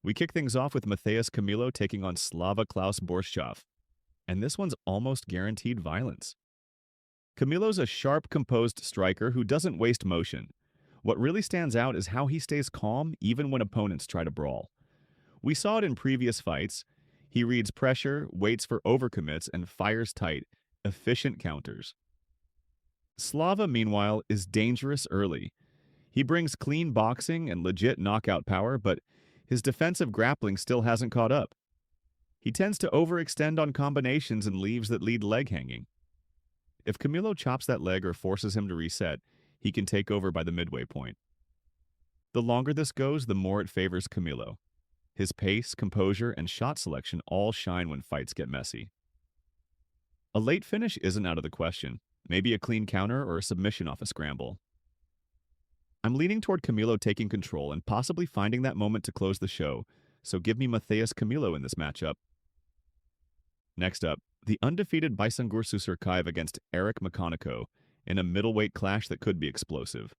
We kick things off with Matheus Camilo taking on Slava Klaus Borshchov, and this one's almost guaranteed violence. Camilo's a sharp, composed striker who doesn't waste motion. What really stands out is how he stays calm even when opponents try to brawl. We saw it in previous fights. He reads pressure, waits for overcommits, and fires tight, efficient counters. Slava, meanwhile, is dangerous early. He brings clean boxing and legit knockout power, but his defensive grappling still hasn't caught up. He tends to overextend on combinations and leaves that lead leg hanging. If Camilo chops that leg or forces him to reset, he can take over by the midway point. The longer this goes, the more it favors Camilo. His pace, composure, and shot selection all shine when fights get messy. A late finish isn't out of the question, maybe a clean counter or a submission off a scramble. I'm leaning toward Camilo taking control and possibly finding that moment to close the show, so give me Matheus Camilo in this matchup. Next up, the undefeated Baisangur Susurkaev against Eric Mechanico in a middleweight clash that could be explosive.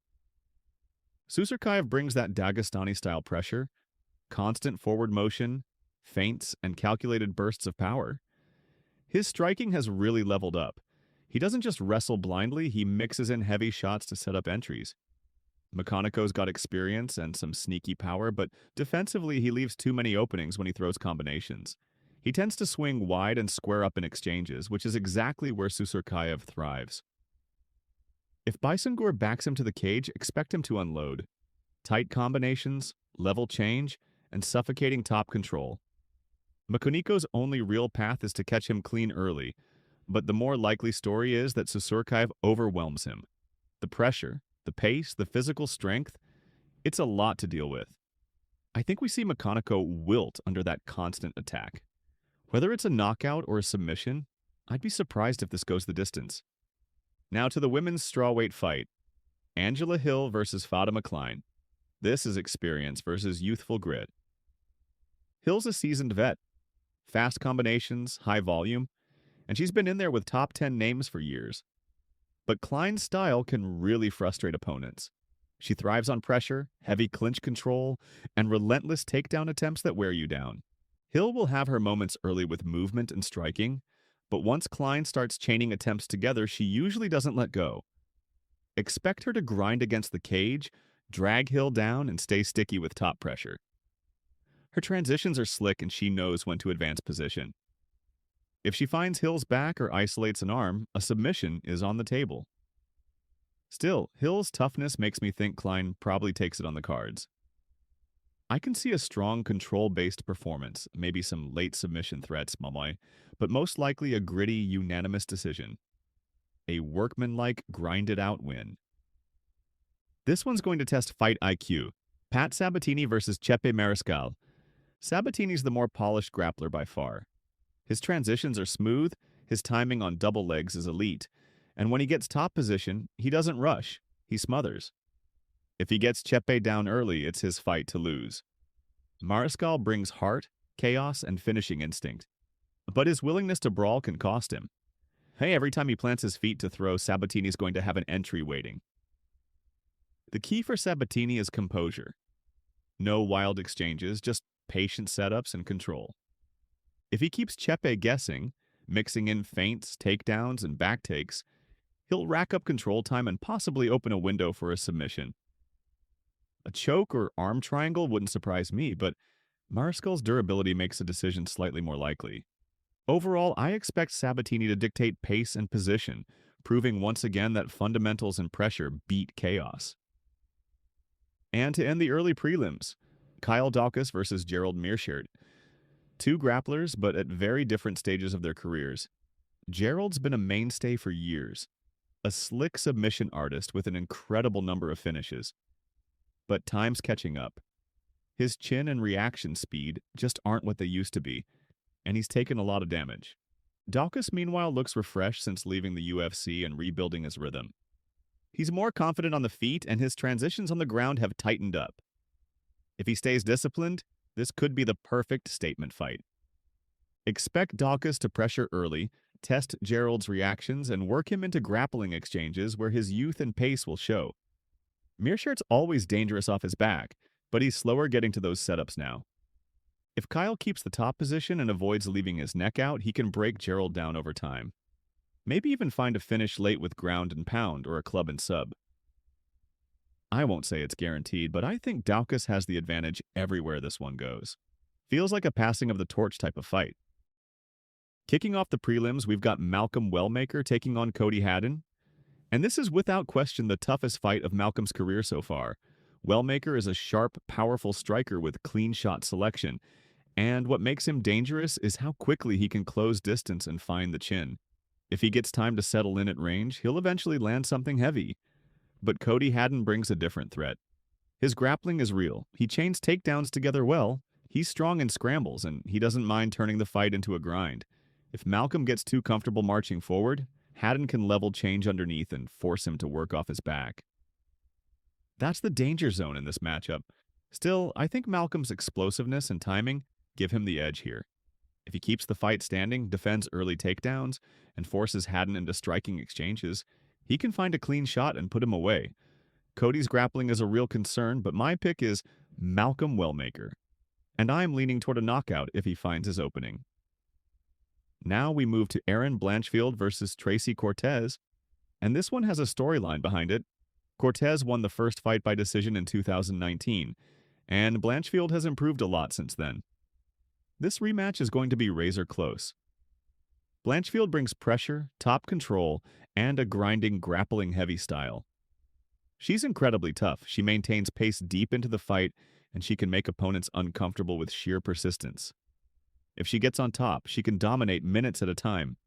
Susurkaev brings that Dagestani-style pressure, constant forward motion, feints, and calculated bursts of power. His striking has really leveled up. He doesn't just wrestle blindly, he mixes in heavy shots to set up entries. Mechanico's got experience and some sneaky power, but defensively he leaves too many openings when he throws combinations. He tends to swing wide and square up in exchanges, which is exactly where Susurkaev thrives. If Baisangur backs him to the cage, expect him to unload. Tight combinations, level change, and suffocating top control. Mechanico's only real path is to catch him clean early, but the more likely story is that Susurkaev overwhelms him. The pressure, the pace, the physical strength, it's a lot to deal with. I think we see Mechanico wilt under that constant attack. Whether it's a knockout or a submission, I'd be surprised if this goes the distance. Now to the women's strawweight fight. Angela Hill versus Fatima Klein. This is experience versus youthful grit. Hill's a seasoned vet. Fast combinations, high volume, and she's been in there with top 10 names for years. But Klein's style can really frustrate opponents. She thrives on pressure, heavy clinch control, and relentless takedown attempts that wear you down. Hill will have her moments early with movement and striking, but once Klein starts chaining attempts together, she usually doesn't let go. Expect her to grind against the cage, drag Hill down, and stay sticky with top pressure. Her transitions are slick and she knows when to advance position. If she finds Hill's back or isolates an arm, a submission is on the table. Still, Hill's toughness makes me think Klein probably takes it on the cards. I can see a strong control-based performance, maybe some late submission threats, Mamoy, but most likely a gritty, unanimous decision. A workmanlike, grinded-out win. This one's going to test fight IQ. Pat Sabatini versus Chepe Mariscal. Sabatini's the more polished grappler by far. His transitions are smooth, his timing on double legs is elite, and when he gets top position, he doesn't rush, he smothers. If he gets Chepe down early, it's his fight to lose. Mariscal brings heart, chaos, and finishing instinct. But his willingness to brawl can cost him. Hey, every time he plants his feet to throw, Sabatini's going to have an entry waiting. The key for Sabatini is composure. No wild exchanges, just patient setups and control. If he keeps Chepe guessing, mixing in feints, takedowns, and back takes, he'll rack up control time and possibly open a window for a submission. A choke or arm triangle wouldn't surprise me, but Mariscal's durability makes a decision slightly more likely. Overall, I expect Sabatini to dictate pace and position, proving once again that fundamentals and pressure beat chaos. And to end the early prelims, Kyle Daukaus versus Gerald Meerschaert. Two grapplers, but at very different stages of their careers. Gerald's been a mainstay for years, a slick submission artist with an incredible number of finishes. But time's catching up. His chin and reaction speed just aren't what they used to be, and he's taken a lot of damage. Daukaus, meanwhile, looks refreshed since leaving the UFC and rebuilding his rhythm. He's more confident on the feet, and his transitions on the ground have tightened up. If he stays disciplined, this could be the perfect statement fight. Expect Daukaus to pressure early, test Gerald's reactions, and work him into grappling exchanges where his youth and pace will show. Meerschaert's always dangerous off his back, but he's slower getting to those setups now. If Kyle keeps the top position and avoids leaving his neck out, he can break Gerald down over time. Maybe even find a finish late with ground and pound or a club and sub. I won't say it's guaranteed, but I think Daukaus has the advantage everywhere this one goes. Feels like a passing of the torch type of fight. Kicking off the prelims, we've got Malcolm Wellmaker taking on Cody Haddon. And this is without question the toughest fight of Malcolm's career so far. Wellmaker is a sharp, powerful striker with clean shot selection. And what makes him dangerous is how quickly he can close distance and find the chin. If he gets time to settle in at range, he'll eventually land something heavy. But Cody Haddon brings a different threat. His grappling is real. He chains takedowns together well. He's strong in scrambles, and he doesn't mind turning the fight into a grind. If Malcolm gets too comfortable marching forward, Haddon can level change underneath and force him to work off his back. That's the danger zone in this matchup. Still, I think Malcolm's explosiveness and timing give him the edge here. If he keeps the fight standing, defends early takedowns, and forces Haddon into striking exchanges, he can find a clean shot and put him away. Cody's grappling is a real concern, but my pick is Malcolm Wellmaker. And I'm leaning toward a knockout if he finds his opening. Now we move to Erin Blanchfield versus Tracy Cortez, and this one has a storyline behind it. Cortez won the first fight by decision in 2019, and Blanchfield has improved a lot since then. This rematch is going to be razor close. Blanchfield brings pressure, top control, and a grinding, grappling-heavy style. She's incredibly tough. She maintains pace deep into the fight, and she can make opponents uncomfortable with sheer persistence. If she gets on top, she can dominate minutes at a time.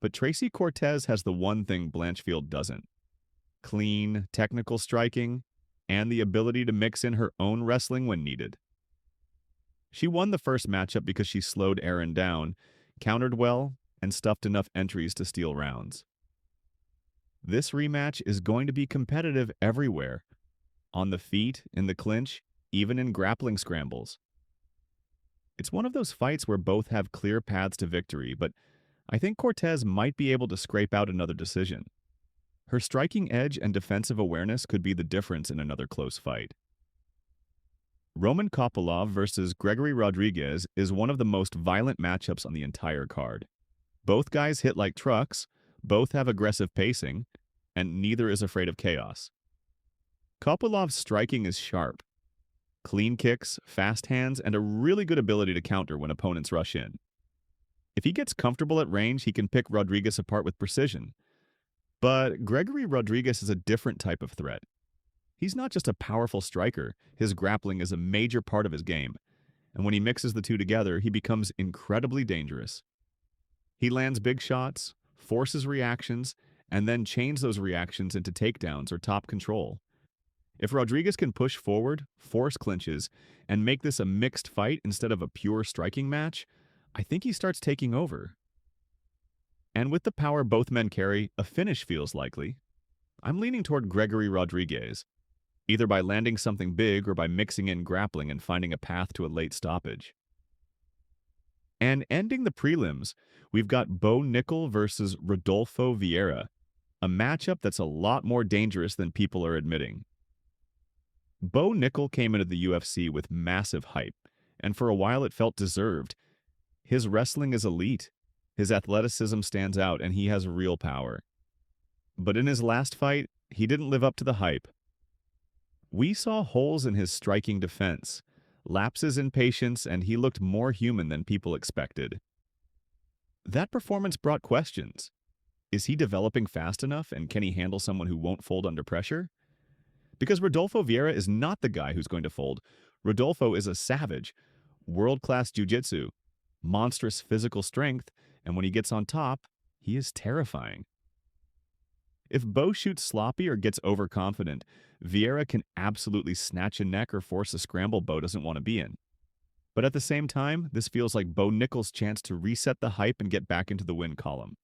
But Tracy Cortez has the one thing Blanchfield doesn't: clean, technical striking, and the ability to mix in her own wrestling when needed. She won the first matchup because she slowed Erin down, countered well, and stuffed enough entries to steal rounds. This rematch is going to be competitive everywhere. On the feet, in the clinch, even in grappling scrambles. It's one of those fights where both have clear paths to victory, but I think Cortez might be able to scrape out another decision. Her striking edge and defensive awareness could be the difference in another close fight. Roman Kopylov versus Gregory Rodriguez is one of the most violent matchups on the entire card. Both guys hit like trucks, both have aggressive pacing, and neither is afraid of chaos. Kopylov's striking is sharp. Clean kicks, fast hands, and a really good ability to counter when opponents rush in. If he gets comfortable at range, he can pick Rodriguez apart with precision. But Gregory Rodriguez is a different type of threat. He's not just a powerful striker, his grappling is a major part of his game, and when he mixes the two together, he becomes incredibly dangerous. He lands big shots, forces reactions, and then chains those reactions into takedowns or top control. If Rodriguez can push forward, force clinches, and make this a mixed fight instead of a pure striking match, I think he starts taking over. And with the power both men carry, a finish feels likely. I'm leaning toward Gregory Rodriguez, either by landing something big or by mixing in grappling and finding a path to a late stoppage. And ending the prelims, we've got Bo Nickel versus Rodolfo Vieira, a matchup that's a lot more dangerous than people are admitting. Bo Nickel came into the UFC with massive hype, and for a while it felt deserved. His wrestling is elite, his athleticism stands out, and he has real power. But in his last fight, he didn't live up to the hype. We saw holes in his striking defense, lapses in patience, and he looked more human than people expected. That performance brought questions. Is he developing fast enough, and can he handle someone who won't fold under pressure? Because Rodolfo Vieira is not the guy who's going to fold. Rodolfo is a savage, world-class jiu-jitsu, monstrous physical strength, and when he gets on top, he is terrifying. If Bo shoots sloppy or gets overconfident, Vieira can absolutely snatch a neck or force a scramble Bo doesn't want to be in. But at the same time, this feels like Bo Nickel's chance to reset the hype and get back into the win column.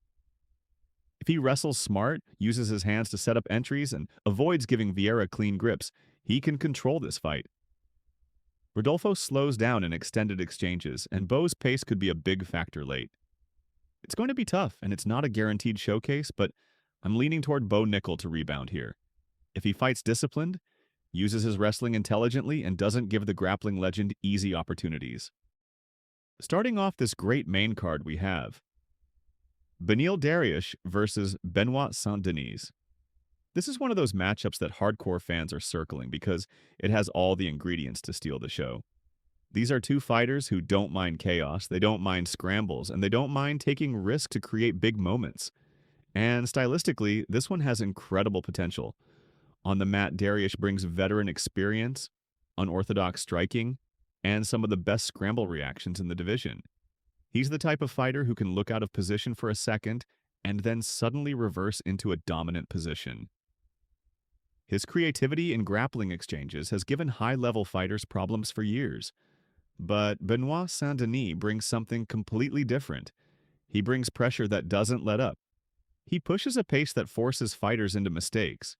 If he wrestles smart, uses his hands to set up entries, and avoids giving Vieira clean grips, he can control this fight. Rodolfo slows down in extended exchanges, and Bo's pace could be a big factor late. It's going to be tough, and it's not a guaranteed showcase, but I'm leaning toward Bo Nickel to rebound here. If he fights disciplined, uses his wrestling intelligently, and doesn't give the grappling legend easy opportunities. Starting off this great main card we have Beneil Dariush versus Benoit Saint-Denis. This is one of those matchups that hardcore fans are circling because it has all the ingredients to steal the show. These are two fighters who don't mind chaos, they don't mind scrambles, and they don't mind taking risk to create big moments. And stylistically, this one has incredible potential. On the mat, Dariush brings veteran experience, unorthodox striking, and some of the best scramble reactions in the division. He's the type of fighter who can look out of position for a second and then suddenly reverse into a dominant position. His creativity in grappling exchanges has given high-level fighters problems for years. But Benoit Saint-Denis brings something completely different. He brings pressure that doesn't let up. He pushes a pace that forces fighters into mistakes.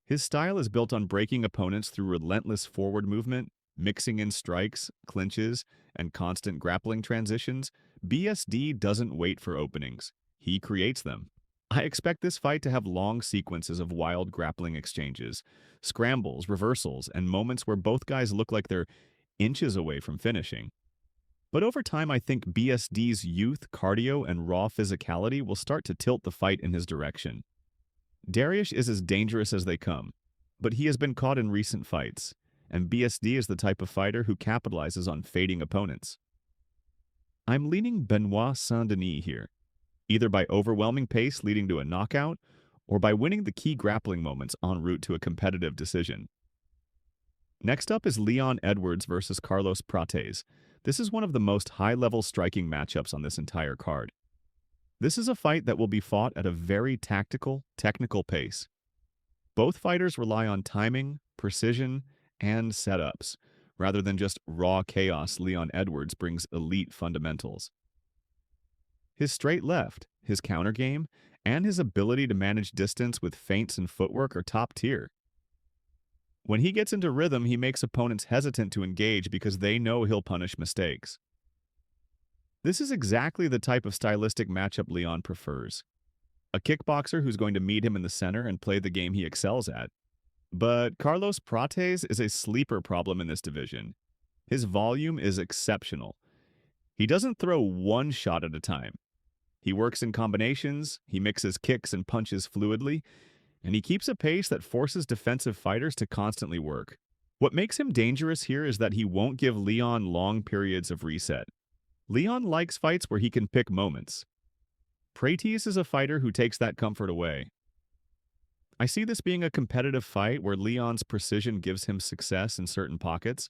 His style is built on breaking opponents through relentless forward movement, mixing in strikes, clinches, and constant grappling transitions. BSD doesn't wait for openings. He creates them. I expect this fight to have long sequences of wild grappling exchanges, scrambles, reversals, and moments where both guys look like they're inches away from finishing. But over time, I think BSD's youth, cardio, and raw physicality will start to tilt the fight in his direction. Dariush is as dangerous as they come, but he has been caught in recent fights, and BSD is the type of fighter who capitalizes on fading opponents. I'm leaning Benoit Saint-Denis here, either by overwhelming pace leading to a knockout, or by winning the key grappling moments en route to a competitive decision. Next up is Leon Edwards versus Carlos Prates. This is one of the most high-level striking matchups on this entire card. This is a fight that will be fought at a very tactical, technical pace. Both fighters rely on timing, precision, and setups. Rather than just raw chaos, Leon Edwards brings elite fundamentals. His straight left, his counter game, and his ability to manage distance with feints and footwork are top tier. When he gets into rhythm, he makes opponents hesitant to engage because they know he'll punish mistakes. This is exactly the type of stylistic matchup Leon prefers. A kickboxer who's going to meet him in the center and play the game he excels at. But Carlos Prates is a sleeper problem in this division. His volume is exceptional. He doesn't throw one shot at a time. He works in combinations, he mixes kicks and punches fluidly, and he keeps a pace that forces defensive fighters to constantly work. What makes him dangerous here is that he won't give Leon long periods of reset. Leon likes fights where he can pick moments. Prates is a fighter who takes that comfort away. I see this being a competitive fight where Leon's precision gives him success in certain pockets,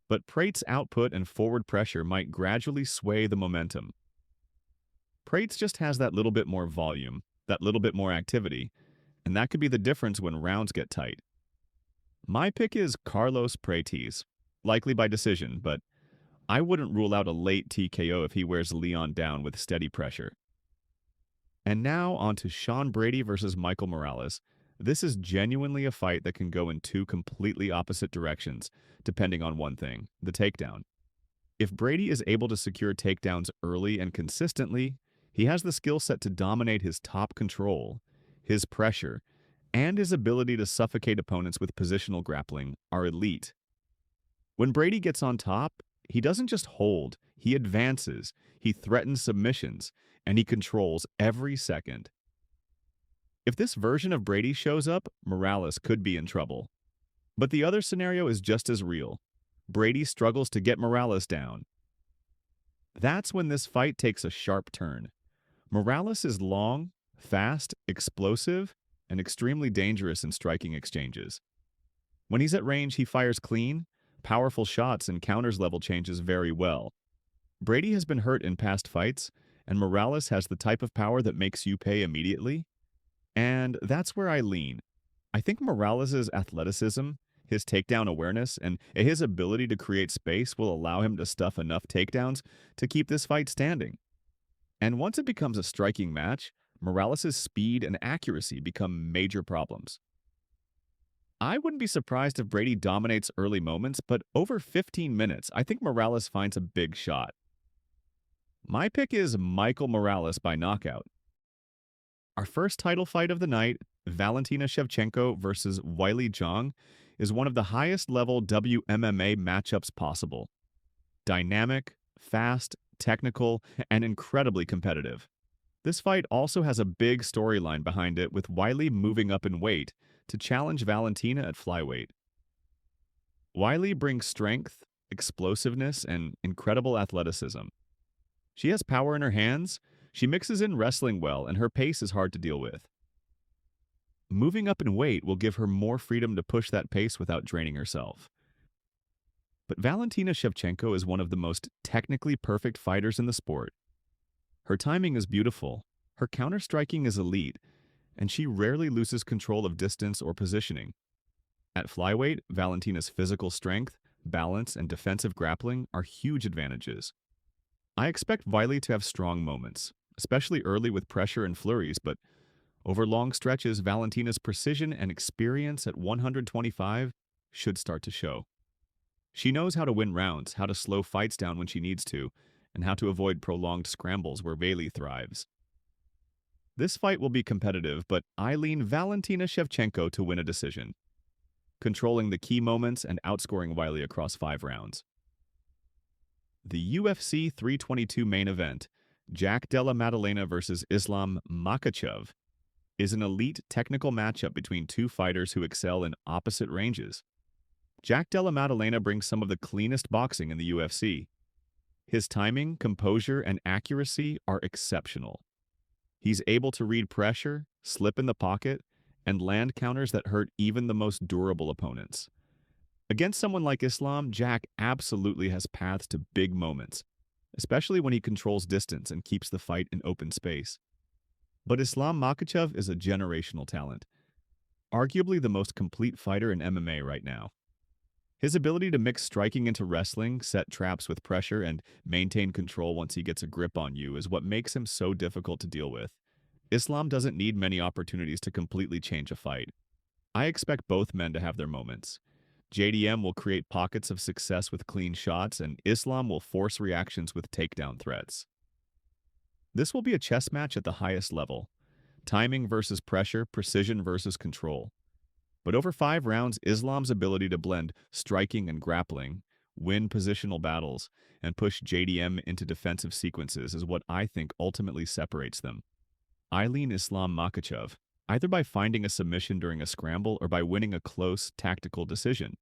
but Prates' output and forward pressure might gradually sway the momentum. Prates just has that little bit more volume, that little bit more activity, and that could be the difference when rounds get tight. My pick is Carlos Prates, likely by decision, but I wouldn't rule out a late TKO if he wears Leon down with steady pressure. And now on to Sean Brady versus Michael Morales. This is genuinely a fight that can go in two completely opposite directions, depending on one thing, the takedown. If Brady is able to secure takedowns early and consistently, he has the skill set to dominate his top control, his pressure, and his ability to suffocate opponents with positional grappling are elite. When Brady gets on top, he doesn't just hold, he advances, he threatens submissions, and he controls every second. If this version of Brady shows up, Morales could be in trouble. But the other scenario is just as real. Brady struggles to get Morales down. That's when this fight takes a sharp turn. Morales is long, fast, explosive, and extremely dangerous in striking exchanges. When he's at range, he fires clean, powerful shots and counters level changes very well. Brady has been hurt in past fights, and Morales has the type of power that makes you pay immediately. And that's where I lean. I think Morales' athleticism, his takedown awareness, and his ability to create space will allow him to stuff enough takedowns to keep this fight standing. And once it becomes a striking match, Morales' speed and accuracy become major problems. I wouldn't be surprised if Brady dominates early moments, but over 15 minutes, I think Morales finds a big shot. My pick is Michael Morales by knockout. Our first title fight of the night, Valentina Shevchenko versus Weili Zhang, is one of the highest level WMMA matchups possible. Dynamic, fast, technical, and incredibly competitive. This fight also has a big storyline behind it, with Weili moving up in weight to challenge Valentina at flyweight. Weili brings strength, explosiveness, and incredible athleticism. She has power in her hands, she mixes in wrestling well, and her pace is hard to deal with. Moving up in weight will give her more freedom to push that pace without draining herself. But Valentina Shevchenko is one of the most technically perfect fighters in the sport. Her timing is beautiful, her counter-striking is elite, and she rarely loses control of distance or positioning. At flyweight, Valentina's physical strength, balance, and defensive grappling are huge advantages. I expect Weili to have strong moments, especially early with pressure and flurries, but over long stretches, Valentina's precision and experience at 125 should start to show. She knows how to win rounds, how to slow fights down when she needs to, and how to avoid prolonged scrambles where Weili thrives. This fight will be competitive, but I lean Valentina Shevchenko to win a decision, controlling the key moments and outscoring Weili across 5 rounds. The UFC 322 main event, Jack Della Maddalena versus Islam Makhachev, is an elite technical matchup between two fighters who excel in opposite ranges. Jack Della Maddalena brings some of the cleanest boxing in the UFC. His timing, composure, and accuracy are exceptional. He's able to read pressure, slip in the pocket, and land counters that hurt even the most durable opponents. Against someone like Islam, Jack absolutely has paths to big moments, especially when he controls distance and keeps the fight in open space. But Islam Makhachev is a generational talent, arguably the most complete fighter in MMA right now. His ability to mix striking into wrestling, set traps with pressure, and maintain control once he gets a grip on you is what makes him so difficult to deal with. Islam doesn't need many opportunities to completely change a fight. I expect both men to have their moments. JDM will create pockets of success with clean shots, and Islam will force reactions with takedown threats. This will be a chess match at the highest level. Timing versus pressure, precision versus control. But over 5 rounds, Islam's ability to blend striking and grappling, win positional battles, and push JDM into defensive sequences is what I think ultimately separates them. I lean Islam Makhachev, either by finding a submission during a scramble or by winning a close, tactical decision.